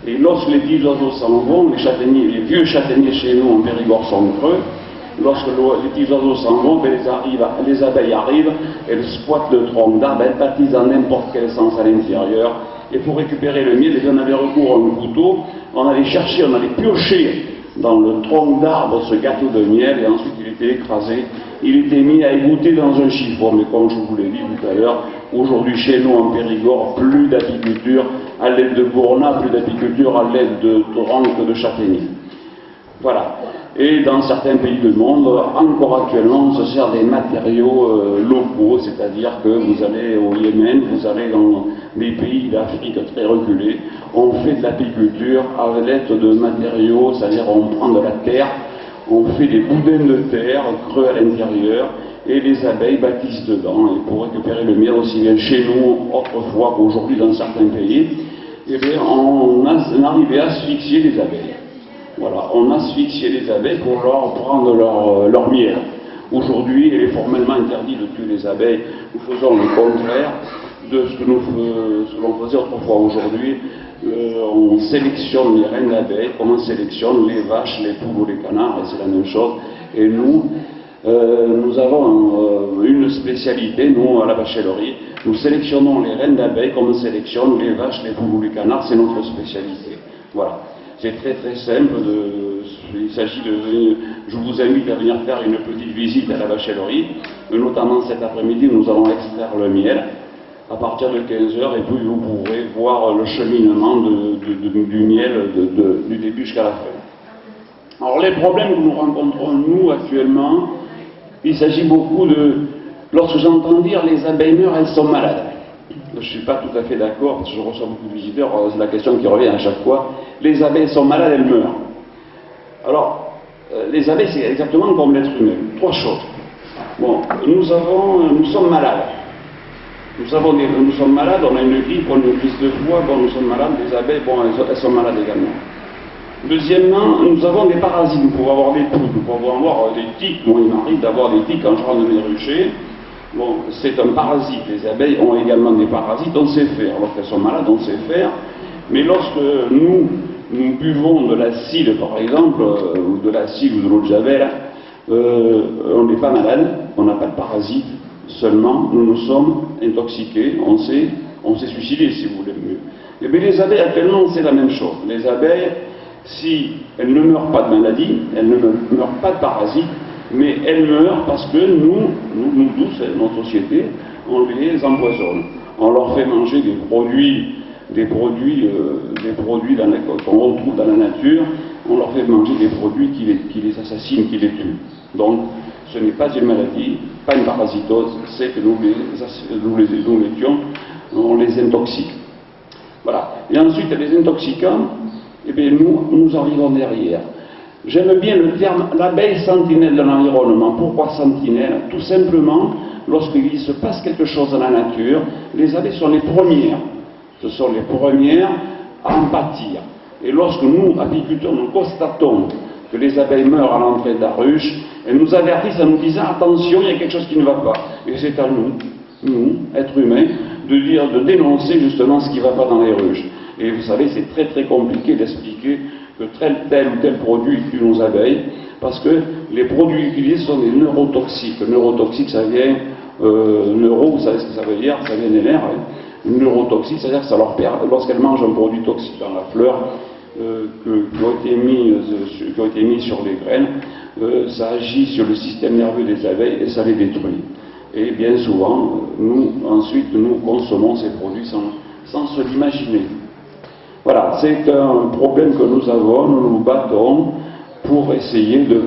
Et lorsque les petits oiseaux s'en vont, les vieux châtaigniers chez nous en Périgord sont creux. Lorsque les petits oiseaux s'en vont, les abeilles arrivent, elles squattent le tronc d'arbre, elles baptisent en n'importe quel sens à l'intérieur. Et pour récupérer le miel, on avait recours à un couteau, on allait chercher, on allait piocher dans le tronc d'arbre ce gâteau de miel, et ensuite il était écrasé, il était mis à égoutter dans un chiffon. Mais comme je vous l'ai dit tout à l'heure, aujourd'hui chez nous en Périgord, plus d'apiculture à l'aide de gournats, plus d'apiculture à l'aide de ranques de châtaigniers. Voilà. Et dans certains pays du monde, encore actuellement, on se sert des matériaux locaux, c'est-à-dire que vous allez au Yémen, vous allez dans des pays d'Afrique très reculés, on fait de l'apiculture à l'aide de matériaux, c'est-à-dire on prend de la terre, on fait des boudins de terre creux à l'intérieur, et les abeilles bâtissent dedans, et pour récupérer le miel aussi bien chez nous, autrefois qu'aujourd'hui dans certains pays, eh bien, on arrivait à asphyxier les abeilles. Voilà, on asphyxiait les abeilles pour leur prendre leur miel. Aujourd'hui, il est formellement interdit de tuer les abeilles. Nous faisons le contraire de ce que l'on faisait autrefois. Aujourd'hui, on sélectionne les reines d'abeilles, comme on sélectionne les vaches, les poules ou les canards, et c'est la même chose. Et nous avons une spécialité, nous, à la bachellerie. Nous sélectionnons les reines d'abeilles comme on sélectionne les vaches, les poules ou les canards, c'est notre spécialité. Voilà. C'est très très simple, il s'agit de... Je vous invite à venir faire une petite visite à la bachellerie, notamment cet après-midi où nous allons extraire le miel à partir de 15h, et puis vous pourrez voir le cheminement du miel du début jusqu'à la fin. Alors les problèmes que nous rencontrons nous actuellement, il s'agit beaucoup de... Lorsque j'entends dire les abeilles meurent, elles sont malades. Je ne suis pas tout à fait d'accord, parce que je reçois beaucoup de visiteurs, c'est la question qui revient à chaque fois. Les abeilles sont malades, elles meurent. Alors, les abeilles, c'est exactement comme l'être humain. Trois choses. Bon, nous sommes malades. Nous sommes malades, on a une grippe, on a une crise de foie, bon, nous sommes malades, les abeilles, bon, elles sont malades également. Deuxièmement, nous avons des parasites, nous pouvons avoir des poux, nous pouvons avoir des tiques. Moi, il m'arrive d'avoir des tiques quand je rentre dans mes ruchers. Bon, c'est un parasite, les abeilles ont également des parasites, on sait faire. Lorsqu'elles sont malades, on sait faire. Mais lorsque nous buvons de l'acide, par exemple, ou de l'acide ou de l'eau de javel, on n'est pas malade, on n'a pas de parasites, seulement nous nous sommes intoxiqués, on s'est suicidé, si vous voulez mieux. Et bien les abeilles, actuellement, c'est la même chose. Les abeilles, si elles ne meurent pas de maladie, elles ne meurent pas de parasites, mais elles meurent parce que nous tous, notre société, on les empoisonne. On leur fait manger des produits qu'on retrouve dans la nature, on leur fait manger des produits qui les assassinent, qui les tuent. Donc, ce n'est pas une maladie, pas une parasitose, c'est que nous les tuons, on les intoxique. Voilà. Et ensuite, les intoxicants, eh bien, nous arrivons derrière. J'aime bien le terme l'abeille sentinelle de l'environnement. Pourquoi sentinelle? Tout simplement, lorsqu'il se passe quelque chose dans la nature, les abeilles sont les premières. Ce sont les premières à en pâtir. Et lorsque nous, apiculteurs, nous constatons que les abeilles meurent à l'entrée de la ruche, elles nous avertissent en nous disant attention, il y a quelque chose qui ne va pas. Et c'est à nous, êtres humains, de dénoncer justement ce qui ne va pas dans les ruches. Et vous savez, c'est très très compliqué d'expliquer que tel ou tel produit tue nos abeilles, parce que les produits utilisés sont des neurotoxiques. Neurotoxique, ça vient, vous savez ce que ça veut dire? Ça vient des nerfs. Hein. Neurotoxique, c'est-à-dire que ça leur permet, lorsqu'elles mangent un produit toxique dans la fleur, qui ont été mis sur les graines, ça agit sur le système nerveux des abeilles et ça les détruit. Et bien souvent, ensuite, nous consommons ces produits sans se l'imaginer. Voilà, c'est un problème que nous avons, nous nous battons pour essayer de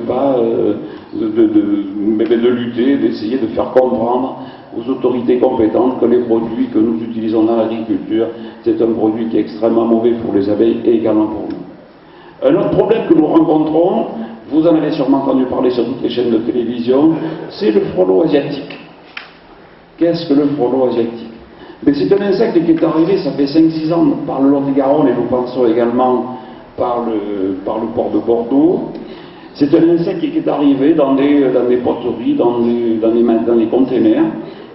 lutter, d'essayer de faire comprendre aux autorités compétentes que les produits que nous utilisons dans l'agriculture, c'est un produit qui est extrêmement mauvais pour les abeilles et également pour nous. Un autre problème que nous rencontrons, vous en avez sûrement entendu parler sur toutes les chaînes de télévision, c'est le frelon asiatique. Qu'est-ce que le frelon asiatique? Mais c'est un insecte qui est arrivé, ça fait 5-6 ans, par le Lot-et-Garonne, et nous pensons également par le port de Bordeaux. C'est un insecte qui est arrivé dans des poteries, dans les containers.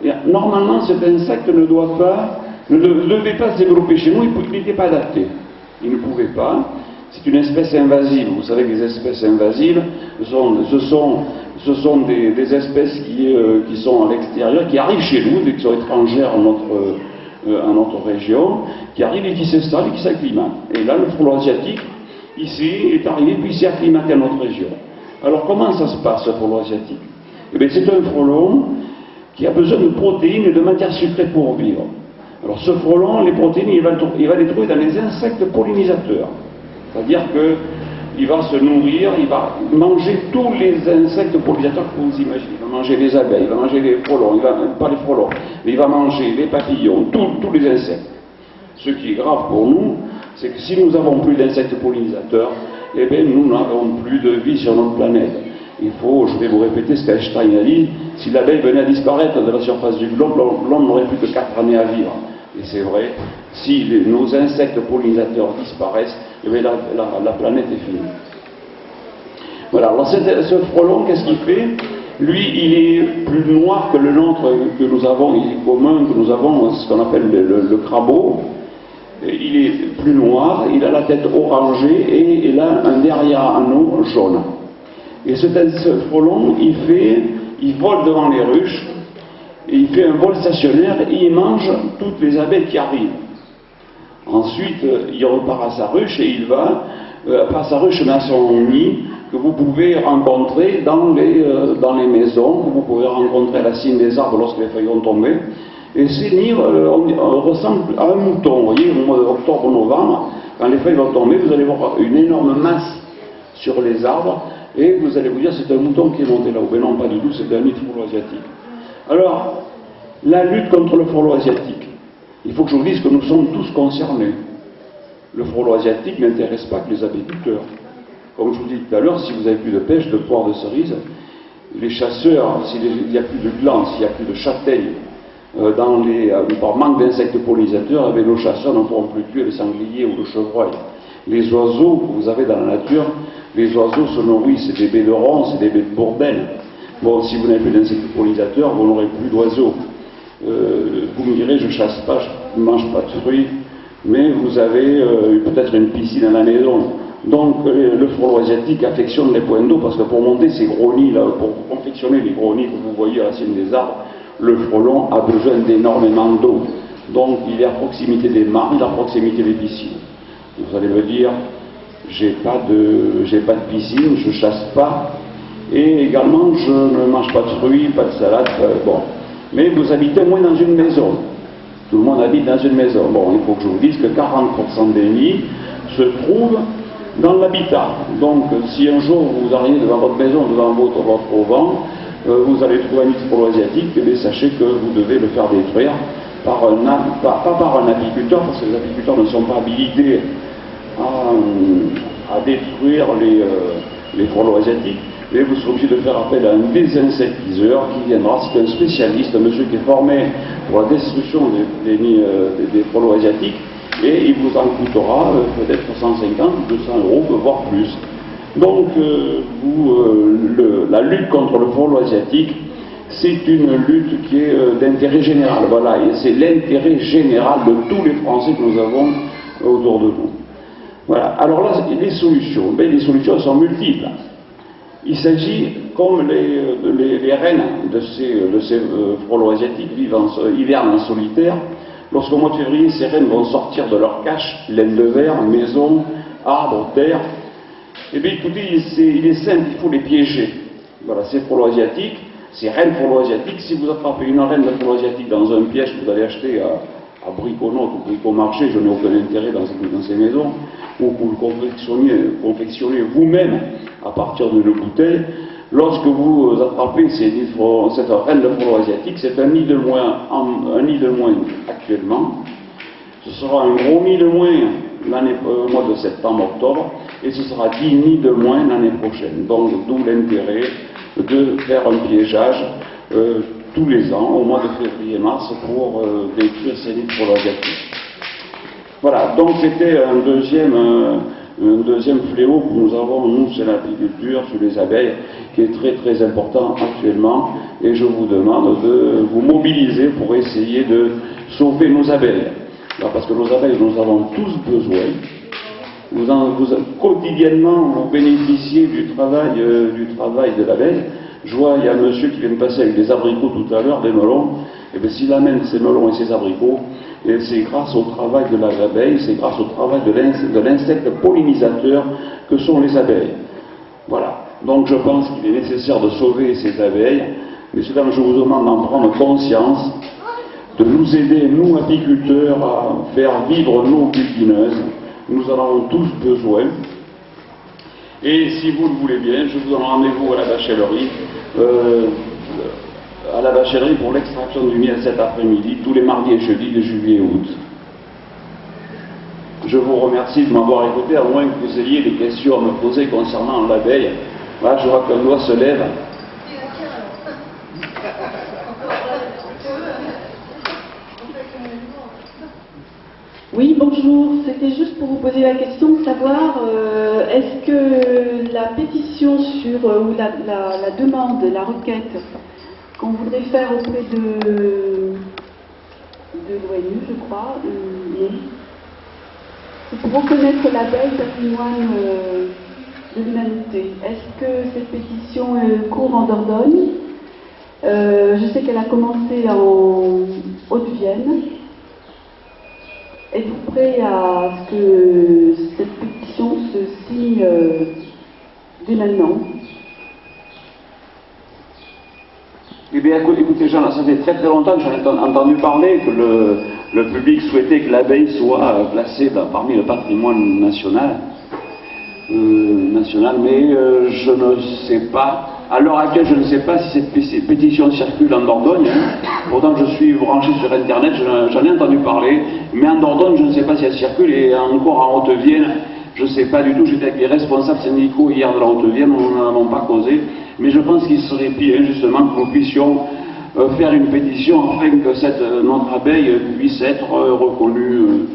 Et normalement, cet insecte ne devait pas se développer chez nous, il n'était pas adapté. Il ne pouvait fait pas. C'est une espèce invasive. Vous savez que les espèces invasives, ce sont des espèces qui sont à l'extérieur, qui arrivent chez nous, qui sont étrangères à notre région, qui arrivent et qui s'installent et qui s'acclimatent. Et là, le frelon asiatique, ici, est arrivé puis il s'est acclimaté à notre région. Alors comment ça se passe, ce frelon asiatique? Eh bien, c'est un frelon qui a besoin de protéines et de matières sucrées pour vivre. Alors ce frelon, les protéines, il va les trouver dans les insectes pollinisateurs. C'est-à-dire qu'il va se nourrir, il va manger tous les insectes pollinisateurs que vous imaginez. Il va manger les abeilles, il va manger les frelons, pas les frelons, mais il va manger les papillons, tous les insectes. Ce qui est grave pour nous, c'est que si nous n'avons plus d'insectes pollinisateurs, eh bien nous n'avons plus de vie sur notre planète. Il faut, je vais vous répéter ce qu'Einstein a dit, si l'abeille venait à disparaître de la surface du globe, l'homme n'aurait plus que 4 années à vivre. Et c'est vrai, si nos insectes pollinisateurs disparaissent, eh bien la planète est finie. Voilà, alors ce frelon, qu'est-ce qu'il fait? Lui, il est plus noir que le nôtre que nous avons, il est commun, que nous avons ce qu'on appelle le crabeau. Il est plus noir, il a la tête orangée et il a un derrière anneau jaune. Et ce frelon, il vole devant les ruches, et il fait un vol stationnaire et il mange toutes les abeilles qui arrivent. Ensuite, il repart à sa ruche et il va, pas à sa ruche mais à son nid, que vous pouvez rencontrer dans les maisons, que vous pouvez rencontrer à la cime des arbres lorsque les feuilles vont tomber. Et ces nids ressemblent à un mouton. Vous voyez, au mois d'octobre-novembre, quand les feuilles vont tomber, vous allez voir une énorme masse sur les arbres. Et vous allez vous dire, c'est un mouton qui est monté là-haut. Mais non, pas du tout, c'est un nid de frelon asiatique. Alors, la lutte contre le frelon asiatique. Il faut que je vous dise que nous sommes tous concernés. Le frelon asiatique n'intéresse pas que les apiculteurs. Comme je vous dis tout à l'heure, si vous n'avez plus de pêche, de poire, de cerise, les chasseurs, s'il n'y a plus de glands, s'il n'y a plus de châtaignes, par manque d'insectes pollinisateurs, eh bien, nos chasseurs ne pourront plus tuer le sanglier ou le chevreuil. Les oiseaux que vous avez dans la nature, les oiseaux se nourrissent, c'est des baies de ronces, c'est des baies de bourdelle. Bon, si vous n'avez plus d'insectes pollinisateurs, vous n'aurez plus d'oiseaux. Vous me direz, je ne chasse pas, je ne mange pas de fruits, mais vous avez peut-être une piscine à la maison. Donc le frelon asiatique affectionne les points d'eau, parce que pour monter ces gros nids, là, pour confectionner les gros nids que vous voyez à la cime des arbres, le frelon a besoin d'énormément d'eau. Donc il est à proximité des mares, il est à proximité des piscines. Vous allez me dire, j'ai pas de piscine, je chasse pas, et également je ne mange pas de fruits, pas de salade, bon. Mais vous habitez au moins dans une maison. Tout le monde habite dans une maison. Bon, il faut que je vous dise que 40% des nids se trouvent dans l'habitat. Donc si un jour vous arrivez devant votre maison, devant votre auvent, vous allez trouver un nid de frelon asiatique, mais sachez que vous devez le faire détruire pas par un apiculteur, parce que les apiculteurs ne sont pas habilités à détruire les frelons asiatiques, mais vous serez obligé de faire appel à un désinsectiseur qui viendra, c'est un spécialiste, un monsieur qui est formé pour la destruction des frelons asiatiques, et il vous en coûtera peut-être 150 ou 200 €, voire plus. Donc la lutte contre le frelon asiatique, c'est une lutte qui est d'intérêt général, voilà, et c'est l'intérêt général de tous les Français que nous avons autour de nous. Voilà. Alors là, les solutions, les solutions sont multiples. Il s'agit, comme les reines de ces frelons asiatiques hivernent en solitaire, lorsqu'au mois de février, ces reines vont sortir de leur cache, laine de verre, maison, arbres, terre. Eh bien écoutez, il est simple, il faut les piéger. Voilà, ces frelons asiatiques, ces reines frelons asiatiques, si vous attrapez une reine de frelon asiatique dans un piège que vous allez acheter à Briconote ou Bricomarché, je n'ai aucun intérêt dans ces maisons, ou que vous le confectionnez vous-même à partir d'une bouteille, lorsque vous attrapez cette reine de frelon asiatique, c'est un nid de moins actuellement, ce sera un gros nid de moins au mois de septembre-octobre, et ce sera 10 nids de moins l'année prochaine. Donc d'où l'intérêt de faire un piégeage tous les ans, au mois de février-mars, pour détruire ces nids de frelons asiatiques. Voilà, donc c'était un deuxième fléau que nous avons, nous, c'est l'apiculture, sur les abeilles, qui est très très important actuellement, et je vous demande de vous mobiliser pour essayer de sauver nos abeilles. Alors, parce que nos abeilles, nous avons tous besoin. quotidiennement, vous bénéficiez du travail de l'abeille. Je vois, il y a un monsieur qui vient de passer avec des abricots tout à l'heure, des melons. Et bien, s'il amène ses melons et ses abricots, c'est grâce au travail de l'abeille, c'est grâce au travail de l'insecte pollinisateur que sont les abeilles. Voilà. Donc, je pense qu'il est nécessaire de sauver ces abeilles. Messieurs, dames, je vous demande d'en prendre conscience, de nous aider, nous, apiculteurs, à faire vivre nos butineuses. Nous en avons tous besoin. Et si vous le voulez bien, je vous donne rendez-vous à la bachellerie pour l'extraction du miel cet après-midi, tous les mardis et jeudis de juillet et août. Je vous remercie de m'avoir écouté, à moins que vous ayez des questions à me poser concernant l'abeille. Voilà, je vois qu'un doigt se lève. Oui, bonjour. C'était juste pour vous poser la question de savoir est-ce que la pétition sur ou la demande, la requête qu'on voudrait faire auprès de l'ONU, je crois, c'est pour reconnaître l'abeille patrimoine de l'humanité. Est-ce que cette pétition court en Dordogne? Je sais qu'elle a commencé en Haute-Vienne. Êtes-vous prêt à ce que cette pétition se signe dès maintenant? Eh bien, écoutez, ça fait très très longtemps que j'en ai entendu parler, que le public souhaitait que l'abeille soit placée parmi le patrimoine national. Mais je ne sais pas, à l'heure actuelle, je ne sais pas si cette pétition circule en Dordogne. Pourtant, je suis branché sur Internet, j'en ai entendu parler, mais en Dordogne, je ne sais pas si elle circule, et encore en Haute-Vienne, je ne sais pas du tout. J'étais avec les responsables syndicaux hier de la Haute-Vienne, nous n'en avons pas causé, mais je pense qu'il serait bien justement que nous puissions faire une pétition afin que notre abeille puisse être reconnue.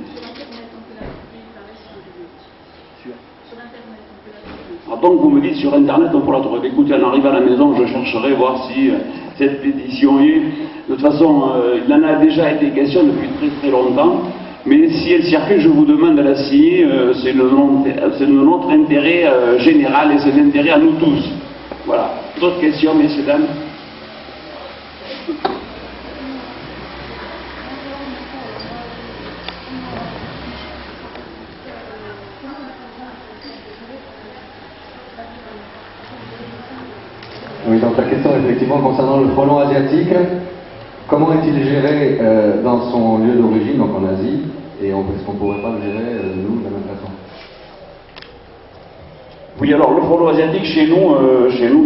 Donc vous me dites sur Internet, on pourra trouver. Écoutez, en arrivant à la maison, je chercherai voir si cette pétition y est. De toute façon, il en a déjà été question depuis très très longtemps, mais si elle circule, je vous demande de la signer. C'est de notre intérêt général et c'est l'intérêt à nous tous. Voilà. D'autres questions, messieurs, dames? Oui, donc la question effectivement concernant le frelon asiatique, comment est-il géré dans son lieu d'origine, donc en Asie, et est-ce qu'on ne pourrait pas le gérer, nous, de la même façon? Oui, alors le frelon asiatique, chez nous,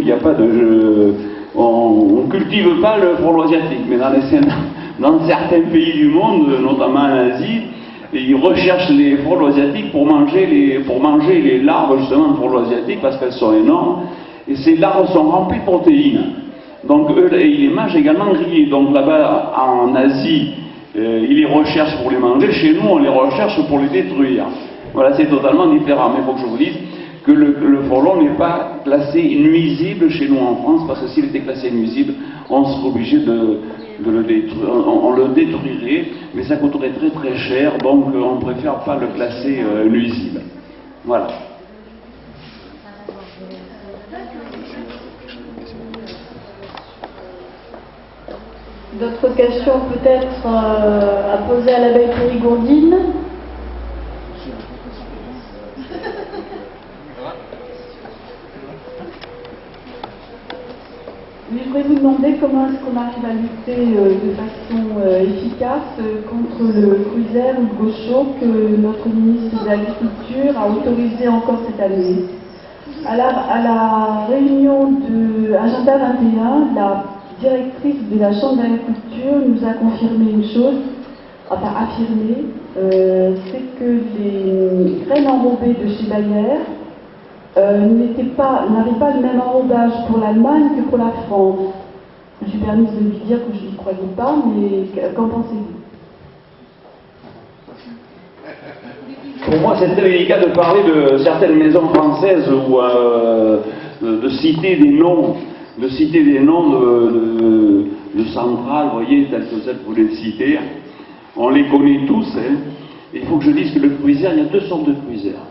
il n'y a pas de... on ne cultive pas le frelon asiatique, mais dans certains pays du monde, notamment en Asie, ils recherchent les frelons asiatiques pour manger les larves justement de frelons asiatiques parce qu'elles sont énormes. Et ces larves sont remplies de protéines. Donc eux, ils les mangent également grillés. Donc là-bas, en Asie, ils les recherchent pour les manger. Chez nous, on les recherche pour les détruire. Voilà, c'est totalement différent. Mais il faut que je vous dise que le frelon n'est pas classé nuisible chez nous en France, parce que s'il était classé nuisible, on serait obligé de le détruire. On le détruirait, mais ça coûterait très très cher. Donc on préfère pas le classer nuisible. Voilà. D'autres questions peut-être à poser à l'abeille périgourdine? Oui, je voudrais vous demander comment est-ce qu'on arrive à lutter de façon efficace contre le fruit ou le gaucho que notre ministre de l'Agriculture a autorisé encore cette année. À la réunion de Agenda 21, la directrice de la Chambre d'agriculture nous a confirmé une chose, c'est que les graines enrobées de chez Bayer n'avaient pas le même enrobage pour l'Allemagne que pour la France. Je me suis permise de lui dire que je n'y croyais pas, mais qu'en pensez-vous? Pour moi, c'est très délicat de parler de certaines maisons françaises ou de citer des noms. De centrales, vous voyez, telles que celles que vous voulez citer. On les connaît tous. Hein. Il faut que je dise que le fruiseur, il y a deux sortes de fruiseurs.